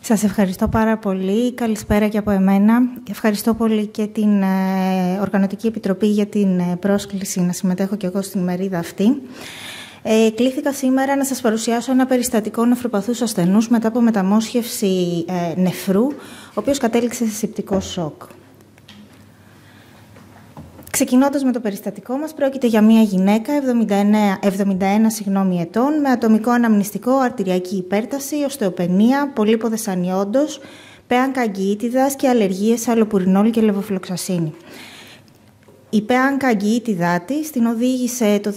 Σας ευχαριστώ πάρα πολύ. Καλησπέρα και από εμένα. Ευχαριστώ πολύ και την Οργανωτική Επιτροπή για την πρόσκληση να συμμετέχω και εγώ στην ημερίδα αυτή. Κλήθηκα σήμερα να σας παρουσιάσω ένα περιστατικό νεφροπαθούς ασθενούς μετά από μεταμόσχευση νεφρού, ο οποίος κατέληξε σε σεπτικό σοκ. Ξεκινώντας με το περιστατικό μας, πρόκειται για μια γυναίκα 71 ετών με ατομικό αναμνηστικό, αρτηριακή υπέρταση, οστεοπενία, πολύποδες ανιόντος, πέανκα αγκιήτιδας και αλλεργίες σε αλλοπουρινόλ και λεβοφλοξασίνη. Η πέανκα αγκιήτιδά της την οδήγησε το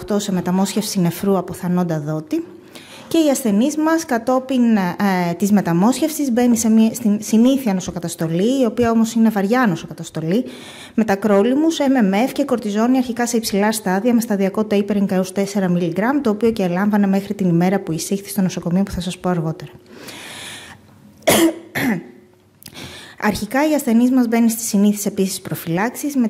2018 σε μεταμόσχευση νεφρού από θανόντα δότη και η ασθενής μας κατόπιν της μεταμόσχευσης μπαίνει στην συνήθεια νοσοκαταστολή, η οποία όμως είναι βαριά νοσοκαταστολή, με τακρόλιμους, MMF και κορτιζόνη αρχικά σε υψηλά στάδια με σταδιακό tapering έως 4 mg, το οποίο και ελάμβανε μέχρι την ημέρα που εισήχθη στο νοσοκομείο που θα σας πω αργότερα. Αρχικά, η ασθενής μας μπαίνει στις συνήθεις επίσης προφυλάξεις με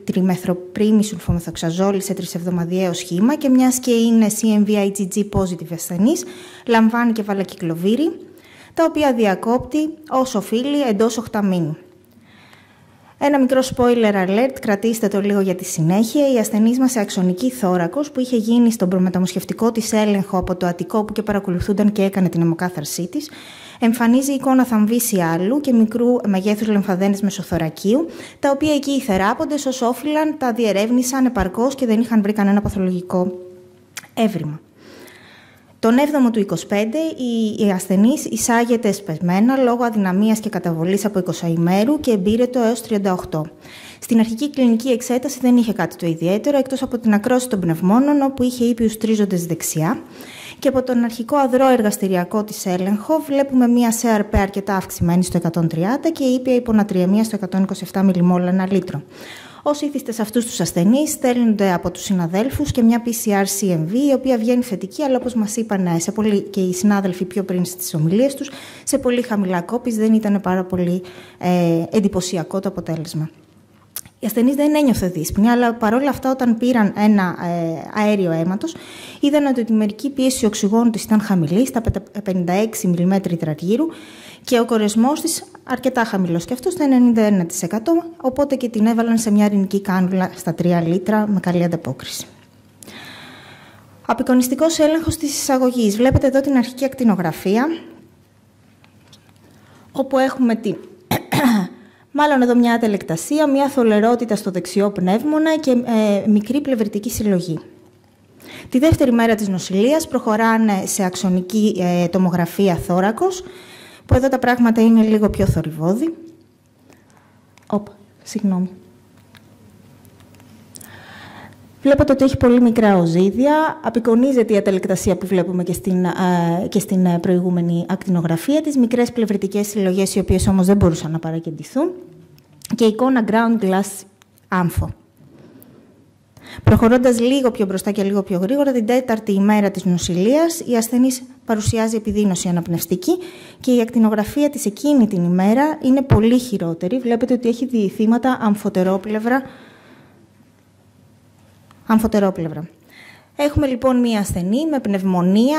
τριμεθροπρίμη σουλφομεθοξαζόλη σε 3εβδομαδιαίο σχήμα και μιας και είναι CMV-IgG positive ασθενής, λαμβάνει και βαλακυκλοβίρι, τα οποία διακόπτει όσο οφείλει εντός 8 μήνου. Ένα μικρό spoiler alert, κρατήστε το λίγο για τη συνέχεια. Η ασθενής μας σε αξονική θώρακος που είχε γίνει στον προμεταμοσχευτικό της έλεγχο από το αττικό που και παρακολουθούνταν και έκανε την αιμοκάθαρσή της, εμφανίζει εικόνα θαμβίση άλλου και μικρού μεγέθους λεμφαδένες μεσοθωρακίου, τα οποία εκεί οι θεράποντες όσο όφυλαν τα διερεύνησαν επαρκώς και δεν είχαν βρει κανένα παθολογικό έβριμα. Τον 7ο του 25 η ασθενής εισάγεται εσπεσμένα λόγω αδυναμίας και καταβολής από 20 ημέρου και εμπήρετο έως 38. Στην αρχική κλινική εξέταση δεν είχε κάτι το ιδιαίτερο, εκτός από την ακρόση των πνευμόνων, όπου είχε ήπιους τρίζοντες δεξιά. Και από τον αρχικό αδρό εργαστηριακό της έλεγχο βλέπουμε μία CRP αρκετά αυξημένη στο 130 και ήπια υπονατριεμία στο 127 μιλιμόλ ανά λίτρο. Όσοι ήθιστε σε αυτούς τους ασθενείς στέλνονται από τους συναδέλφους και μια PCR-CMV, η οποία βγαίνει θετική, αλλά όπως μας είπαν και οι συνάδελφοι πιο πριν στις ομιλίες τους, σε πολύ χαμηλά κόπης δεν ήταν πάρα πολύ εντυπωσιακό το αποτέλεσμα. Η ασθενής δεν ένιωθε δύσπνοια, αλλά παρόλα αυτά, όταν πήραν ένα αέριο αίματος, είδαν ότι η μερική πίεση οξυγόνου της ήταν χαμηλή, στα 56 mm τετραργύρου, και ο κορεσμός της αρκετά χαμηλός και αυτό στα 91%, οπότε και την έβαλαν σε μια ρινική κάνουλα στα 3 λίτρα με καλή ανταπόκριση. Απεικονιστικός έλεγχος της εισαγωγής. Βλέπετε εδώ την αρχική ακτινογραφία, όπου έχουμε μάλλον εδώ μια ατελεκτασία, μια θολερότητα στο δεξιό πνεύμονα και μικρή πλευρητική συλλογή. Τη δεύτερη μέρα της νοσηλείας προχωράνε σε αξονική τομογραφία θώρακος, που εδώ τα πράγματα είναι λίγο πιο θορυβώδη. Συγγνώμη. Βλέπετε ότι έχει πολύ μικρά οζύδια. Απεικονίζεται η ατελεκτασία που βλέπουμε και στην προηγούμενη ακτινογραφία της. Μικρές πλευρητικές συλλογές, οι οποίες όμως δεν μπορούσαν να παρακεντηθούν. Και εικόνα ground glass άμφο. Προχωρώντας λίγο πιο μπροστά και λίγο πιο γρήγορα, την τέταρτη ημέρα της νοσηλείας, η ασθενής παρουσιάζει επιδείνωση αναπνευστική και η ακτινογραφία της εκείνη την ημέρα είναι πολύ χειρότερη. Βλέπετε ότι έχει διηθήματα αμφωτερόπλευρα. Έχουμε λοιπόν μία ασθενή με πνευμονία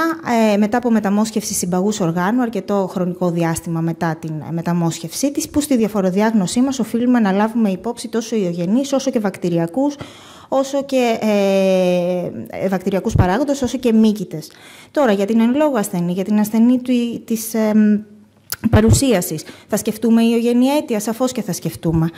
μετά από μεταμόσχευση συμπαγούς οργάνου, αρκετό χρονικό διάστημα μετά την μεταμόσχευσή της, που στη διαφοροδιάγνωσή μας οφείλουμε να λάβουμε υπόψη τόσο ιογενείς όσο και βακτηριακούς, όσο και βακτηριακούς παράγοντες, όσο και μύκητες. Τώρα, για την εν λόγω ασθενή, για την ασθενή της παρουσίασης, θα σκεφτούμε ιογενή αίτια, σαφώς και θα σκεφτούμε.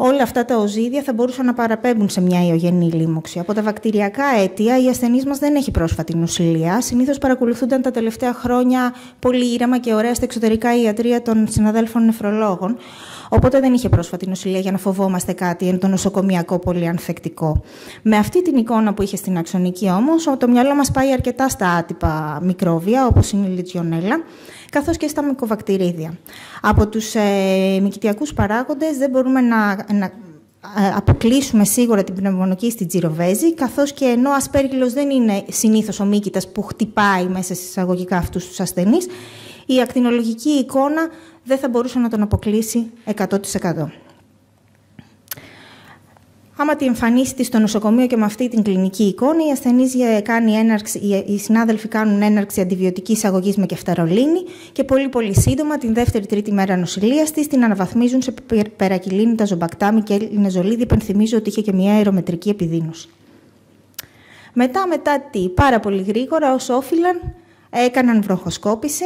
Όλα αυτά τα οζύδια θα μπορούσαν να παραπέμπουν σε μια ιογενή λίμωξη. Από τα βακτηριακά αίτια, η ασθενής μας δεν έχει πρόσφατη νοσηλεία. Συνήθως παρακολουθούνταν τα τελευταία χρόνια πολύ ήρεμα και ωραία στα εξωτερικά ιατρεία των συναδέλφων νεφρολόγων. Οπότε δεν είχε πρόσφατη νοσηλεία για να φοβόμαστε κάτι εν το νοσοκομιακό πολυανθεκτικό. Με αυτή την εικόνα που είχε στην αξονική όμως, το μυαλό μας πάει αρκετά στα άτυπα μικρόβια, όπως είναι η λιτζιονέλα, καθώς και στα μικοβακτηρίδια. Από τους μυκητιακούς παράγοντες δεν μπορούμε να αποκλείσουμε σίγουρα την πνευμονική στην τζιροβέζη, καθώς και ενώ ασπέργυλος δεν είναι συνήθως ο μύκητας που χτυπάει μέσα στις εισαγωγικά αυτούς τους ασθενείς, η ακτινολογική εικόνα δεν θα μπορούσε να τον αποκλείσει 100%. Άμα τη εμφανίσετε στο νοσοκομείο και με αυτή την κλινική εικόνα, οι συνάδελφοι κάνουν έναρξη αντιβιωτικής αγωγής με κεφταρολίνη και πολύ σύντομα, την δεύτερη-τρίτη μέρα νοσηλείας της, την αναβαθμίζουν σε περακυλίνη, ταζομπακτάμι και λινεζολίδι. Υπενθυμίζω ότι είχε και μια αερομετρική επιδείνωση. Μετά τι, πάρα πολύ γρήγορα, όσο όφυλαν, έκαναν βροχοσκόπηση.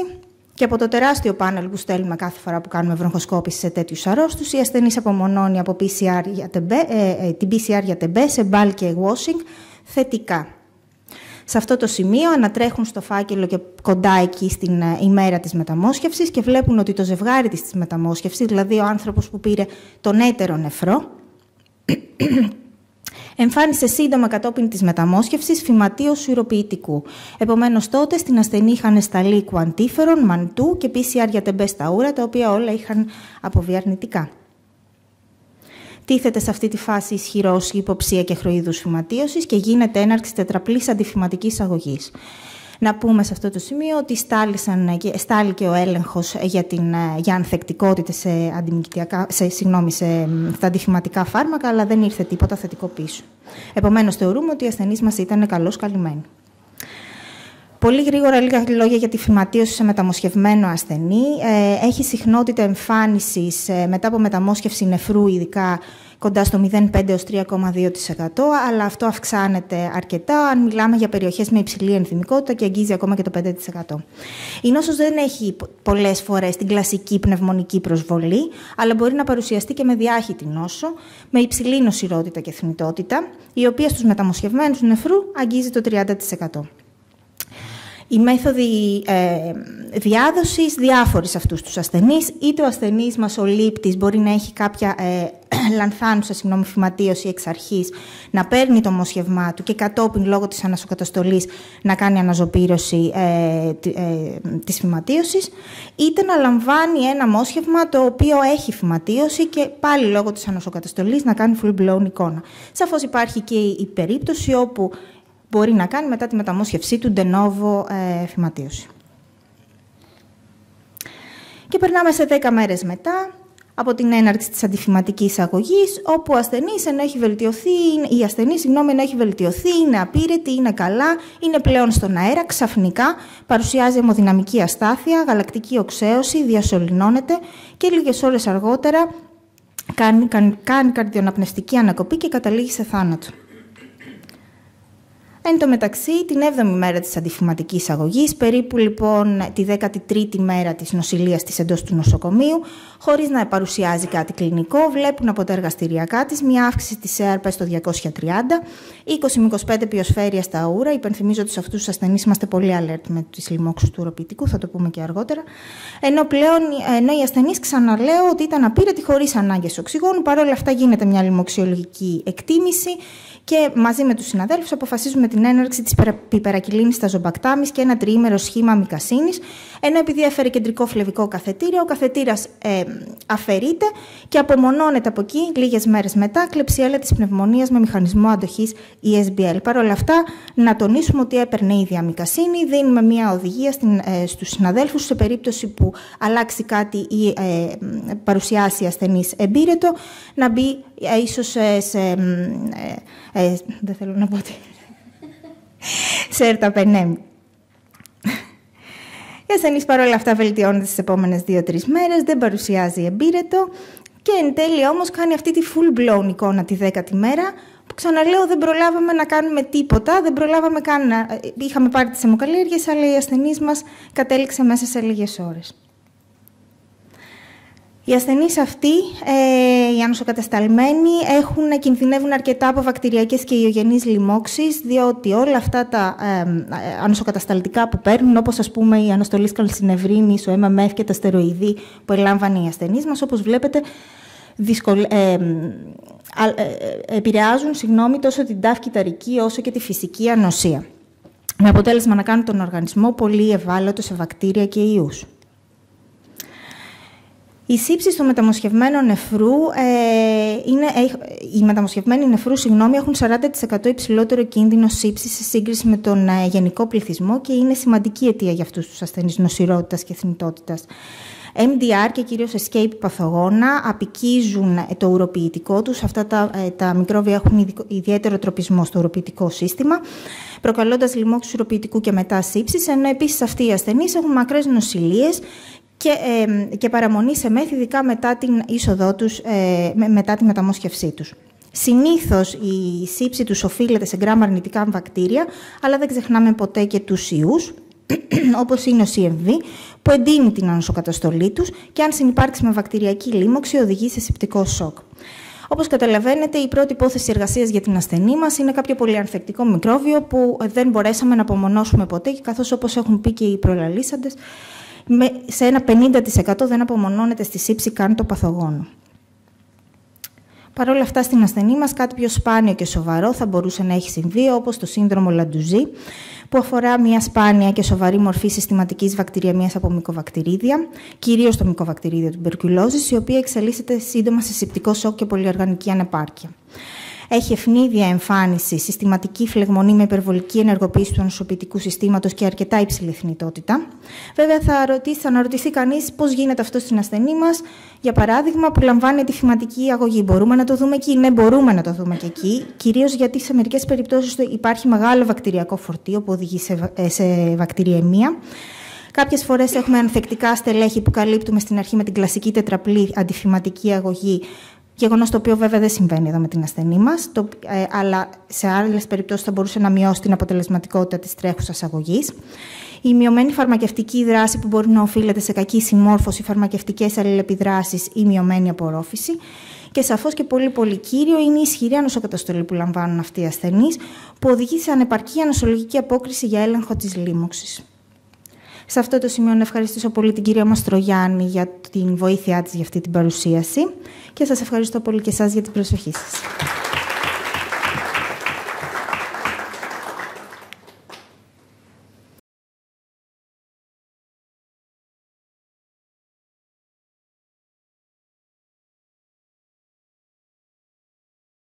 Και από το τεράστιο πάνελ που στέλνουμε κάθε φορά που κάνουμε βροχοσκόπηση σε τέτοιους αρρώστους, η ασθενής απομονώνει από την PCR για τεμπέ, σε μπάλ και washing θετικά. Σε αυτό το σημείο ανατρέχουν στο φάκελο και κοντά εκεί στην ημέρα της μεταμόσχευσης και βλέπουν ότι το ζευγάρι της μεταμόσχευσης, δηλαδή ο άνθρωπος που πήρε τον έτερο νεφρό, εμφάνισε σύντομα κατόπιν της μεταμόσχευσης φυματίως σουηροποιητικού. Επομένως, τότε στην ασθενή είχαν σταλεί κουαντίφερον, μαντού και PCR για τεμπέ στα ούρα, τα οποία όλα είχαν αποβεί αρνητικά. Τίθεται σε αυτή τη φάση ισχυρός υποψία και χροϊδούς φυματίωσης και γίνεται έναρξη τετραπλής αντιφυματικής αγωγής. Να πούμε σε αυτό το σημείο ότι στάληκε ο έλεγχος για ανθεκτικότητες στα αντιφυματικά φάρμακα, αλλά δεν ήρθε τίποτα θετικό πίσω. Επομένως, θεωρούμε ότι η ασθενής μας ήταν καλώς καλυμμένη. Πολύ γρήγορα λίγα λόγια για τη φυματίωση σε μεταμοσχευμένο ασθενή. Έχει συχνότητα εμφάνισης μετά από μεταμόσχευση νεφρού, ειδικά κοντά στο 0,5 έως 3,2%, αλλά αυτό αυξάνεται αρκετά αν μιλάμε για περιοχές με υψηλή ενθυμικότητα και αγγίζει ακόμα και το 5%. Η νόσος δεν έχει πολλές φορές την κλασική πνευμονική προσβολή, αλλά μπορεί να παρουσιαστεί και με διάχυτη νόσο, με υψηλή νοσηρότητα και θνητότητα, η οποία στους μεταμοσχευμένους νεφρού αγγίζει το 30%. Οι μέθοδοι διάδοσης διάφοροι σε αυτούς τους ασθενείς. Είτε ο ασθενής μας, ο λήπτης, μπορεί να έχει κάποια λανθάνουσα φυματίωση εξ αρχής, να παίρνει το μοσχευμά του και κατόπιν λόγω της ανασοκαταστολής να κάνει αναζωπήρωση της φυματίωσης, είτε να λαμβάνει ένα μόσχευμα το οποίο έχει φυματίωση και πάλι λόγω της ανασοκαταστολής να κάνει full-blown εικόνα. Σαφώς υπάρχει και η περίπτωση όπου μπορεί να κάνει μετά τη μεταμόσχευσή του de novo φυματίωση. Και περνάμε σε 10 μέρες μετά από την έναρξη της αντιφυματικής αγωγής, όπου η ασθενής ενώ έχει βελτιωθεί, είναι απείρετη, είναι καλά, είναι πλέον στον αέρα, ξαφνικά παρουσιάζει αιμοδυναμική αστάθεια, γαλακτική οξέωση, διασωληνώνεται και λίγες ώρες αργότερα κάνει καρδιοαναπνευστική ανακοπή και καταλήγει σε θάνατο. Εν τω μεταξύ, την 7η μέρα της αντιφυματικής αγωγής, περίπου λοιπόν τη 13η μέρα της νοσηλείας της εντός του νοσοκομείου, χωρίς να παρουσιάζει κάτι κλινικό, βλέπουν από τα εργαστηριακά της μια αύξηση της ΕΑΡΠ στο 230, 20 με 25 πιοσφαίρια στα ούρα. Υπενθυμίζω ότι σε αυτούς τους ασθενείς είμαστε πολύ alert με τις λοιμώξεις του ουροποιητικού, θα το πούμε και αργότερα. Ενώ οι ασθενείς, ξαναλέω, ότι ήταν απείρετοι χωρίς ανάγκες οξυγόνου, παρόλα αυτά γίνεται μια λοιμοξιολογική εκτίμηση. Και μαζί με τους συναδέλφους αποφασίζουμε την έναρξη της πιπερακυλίνης ταζομπακτάμις και ένα τριήμερο σχήμα μικασίνης, ενώ επειδή έφερε κεντρικό φλεβικό καθετήριο, ο καθετήρας αφαιρείται και απομονώνεται από εκεί λίγες μέρες μετά κλεψιέλα της πνευμονίας με μηχανισμό αντοχής ESBL. Παρ' όλα αυτά, να τονίσουμε ότι έπαιρνε ήδη αμικασίνη, δίνουμε μια οδηγία στους συναδέλφους σε περίπτωση που αλλάξει κάτι ή παρουσιάσει ασθενής εμπείρετο, να μπει ίσως δεν θέλω να πω ότι σε ερταπενέμ. Η ασθενής παρόλα αυτά βελτιώνεται στις επόμενες 2-3 μέρες, δεν παρουσιάζει εμπείρετο και εν τέλει όμως κάνει αυτή τη full-blown εικόνα τη 10η μέρα, που ξαναλέω δεν προλάβαμε να κάνουμε τίποτα, δεν προλάβαμε καν είχαμε πάρει τις αιμοκαλλιέργειες, αλλά η ασθενής μας κατέληξε μέσα σε λίγες ώρες. Οι ασθενείς αυτοί, οι ανοσοκατασταλμένοι, κινδυνεύουν αρκετά από βακτηριακές και ιογενείς λοιμώξεις, διότι όλα αυτά τα ανοσοκατασταλτικά που παίρνουν, όπως ας πούμε η αναστολής καλσινευρίνης, ο MMF και τα στεροειδή που ελάμβανε οι ασθενείς μας, όπως βλέπετε, επηρεάζουν τόσο την ταύ κυταρική όσο και τη φυσική ανοσία. Με αποτέλεσμα να κάνουν τον οργανισμό πολύ ευάλωτο σε βακτήρια και ιούς. Οι σύψεις του μεταμοσχευμένου νεφρού, οι μεταμοσχευμένοι νεφρού έχουν 40% υψηλότερο κίνδυνο σύψης σε σύγκριση με τον γενικό πληθυσμό και είναι σημαντική αιτία για αυτούς τους ασθενείς νοσηρότητας και θνητότητας. MDR και κυρίως escape παθογόνα απικίζουν το ουροποιητικό τους. Αυτά τα μικρόβια έχουν ιδιαίτερο τροπισμό στο ουροποιητικό σύστημα, προκαλώντας λοιμώξεις ουροποιητικού και μετά σύψεις, ενώ επίσης αυτοί οι ασθενείς έχουν μακρές νοσηλίες και παραμονή σε μέθη, ειδικά μετά την είσοδό τους, μετά τη μεταμόσχευσή τους. Συνήθως η σύψη τους οφείλεται σε γκράμμα αρνητικά βακτήρια, αλλά δεν ξεχνάμε ποτέ και τους ιούς, όπως είναι ο CMV, που εντείνει την ανοσοκαταστολή τους και αν συνυπάρξει με βακτηριακή λίμωξη οδηγεί σε σεπτικό σοκ. Όπως καταλαβαίνετε, η πρώτη υπόθεση εργασίας για την ασθενή μας είναι κάποιο πολυανθεκτικό μικρόβιο που δεν μπορέσαμε να απομονώσουμε ποτέ, και καθώς, όπως έχουν πει και οι προλαλήσαντες, σε ένα 50% δεν απομονώνεται στη σύψη καν το παθογόνο. Παρ' όλα αυτά, στην ασθενή μας κάτι πιο σπάνιο και σοβαρό θα μπορούσε να έχει συμβεί, όπως το σύνδρομο Λαντουζή, που αφορά μια σπάνια και σοβαρή μορφή συστηματικής βακτηριαιμίας από μικοβακτηρίδια, κυρίως το μικοβακτηρίδιο τουμπερκουλόζης, η οποία εξελίσσεται σύντομα σε σεπτικό σοκ και πολυοργανική ανεπάρκεια. Έχει ευνίδια εμφάνιση, συστηματική φλεγμονή με υπερβολική ενεργοποίηση του ανοσοποιητικού συστήματος και αρκετά υψηλή θνητότητα. Βέβαια, θα αναρωτηθεί κανείς πώς γίνεται αυτό στην ασθενή μας, για παράδειγμα, που λαμβάνει αντιφυματική αγωγή. Μπορούμε να το δούμε εκεί? Ναι, μπορούμε να το δούμε και εκεί, κυρίως γιατί σε μερικές περιπτώσεις υπάρχει μεγάλο βακτηριακό φορτίο που οδηγεί σε βακτηριαιμία. Κάποιες φορές έχουμε ανθεκτικά στελέχη που καλύπτουμε στην αρχή με την κλασική τετραπλή αντιφυματική αγωγή. Γεγονός το οποίο βέβαια δεν συμβαίνει εδώ με την ασθενή μας, αλλά σε άλλες περιπτώσεις θα μπορούσε να μειώσει την αποτελεσματικότητα της τρέχουσας αγωγής. Η μειωμένη φαρμακευτική δράση που μπορεί να οφείλεται σε κακή συμμόρφωση, φαρμακευτικές αλληλεπιδράσεις ή μειωμένη απορρόφηση. Και σαφώς και πολύ κύριο είναι η ισχυρή ανοσοκαταστολή που λαμβάνουν αυτοί οι ασθενείς, που οδηγεί σε ανεπαρκή ανοσολογική απόκριση για έλεγχο της λίμωξης. Σε αυτό το σημείο να ευχαριστήσω πολύ την κυρία Μαστρογιάννη για την βοήθειά της για αυτή την παρουσίαση και σας ευχαριστώ πολύ και εσάς για την προσοχή σας.